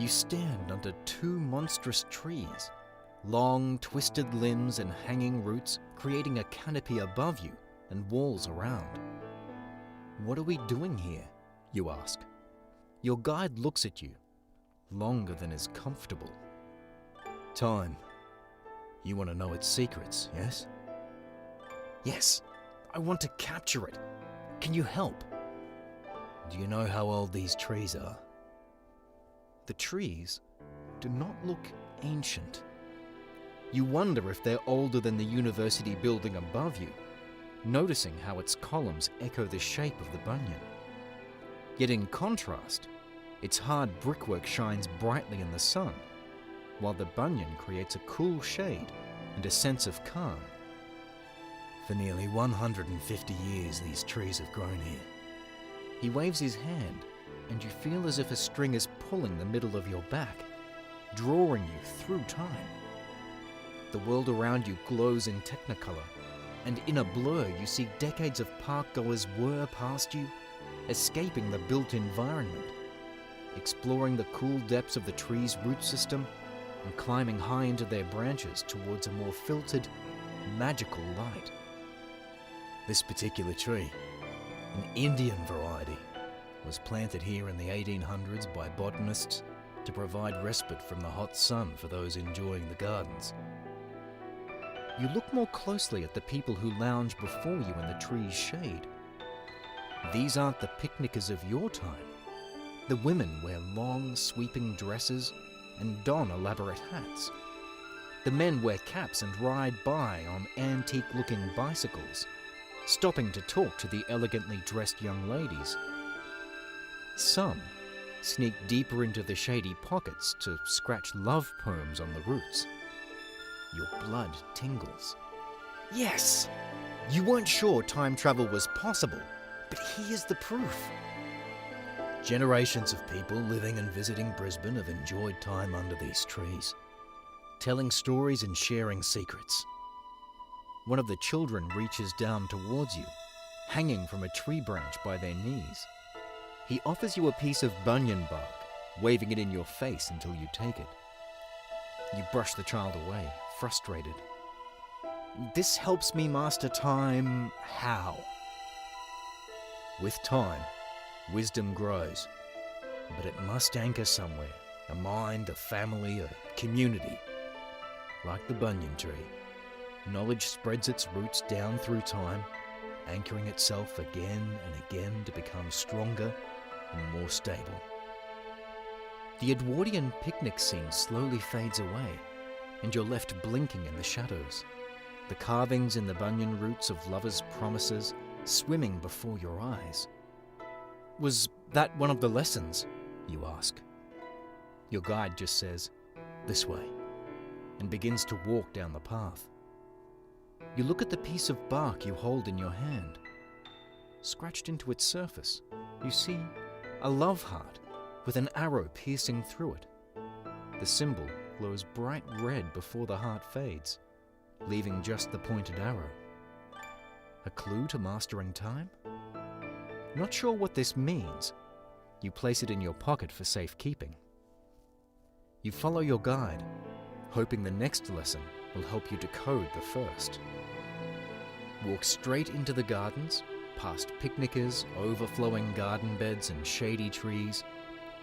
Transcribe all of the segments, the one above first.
You stand under two monstrous trees, long, twisted limbs and hanging roots creating a canopy above you and walls around. What are we doing here? You ask. Your guide looks at you, longer than is comfortable. Time. You want to know its secrets, yes? Yes, I want to capture it. Can you help? Do you know how old these trees are? The trees do not look ancient. You wonder if they're older than the university building above you, noticing how its columns echo the shape of the banyan. Yet in contrast, its hard brickwork shines brightly in the sun, while the banyan creates a cool shade and a sense of calm. For nearly 150 years these trees have grown here. He waves his hand, and you feel as if a string is pulling the middle of your back, drawing you through time. The world around you glows in technicolor, and in a blur you see decades of park-goers whir past you, escaping the built environment, exploring the cool depths of the tree's root system, and climbing high into their branches towards a more filtered, magical light. This particular tree, an Indian variety, was planted here in the 1800s by botanists to provide respite from the hot sun for those enjoying the gardens. You look more closely at the people who lounge before you in the tree's shade. These aren't the picnickers of your time. The women wear long, sweeping dresses and don elaborate hats. The men wear caps and ride by on antique-looking bicycles, stopping to talk to the elegantly dressed young ladies. Some sneak deeper into the shady pockets to scratch love poems on the roots. Your blood tingles. Yes! You weren't sure time travel was possible, but here's the proof. Generations of people living and visiting Brisbane have enjoyed time under these trees, telling stories and sharing secrets. One of the children reaches down towards you, hanging from a tree branch by their knees. He offers you a piece of banyan bark, waving it in your face until you take it. You brush the child away, frustrated. This helps me master time. How? With time, wisdom grows, but it must anchor somewhere, a mind, a family, a community. Like the banyan tree, knowledge spreads its roots down through time, anchoring itself again and again to become stronger and more stable. The Edwardian picnic scene slowly fades away, and you're left blinking in the shadows. The carvings in the banyan roots of lovers' promises swimming before your eyes. Was that one of the lessons? You ask. Your guide just says, "This way," and begins to walk down the path. You look at the piece of bark you hold in your hand. Scratched into its surface, you see a love heart with an arrow piercing through it. The symbol glows bright red before the heart fades, leaving just the pointed arrow. A clue to mastering time? Not sure what this means. You place it in your pocket for safekeeping. You follow your guide, hoping the next lesson will help you decode the first. Walk straight into the gardens, past picnickers, overflowing garden beds and shady trees,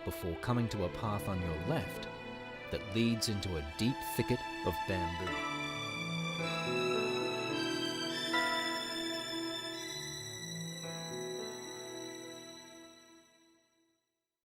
before coming to a path on your left that leads into a deep thicket of bamboo.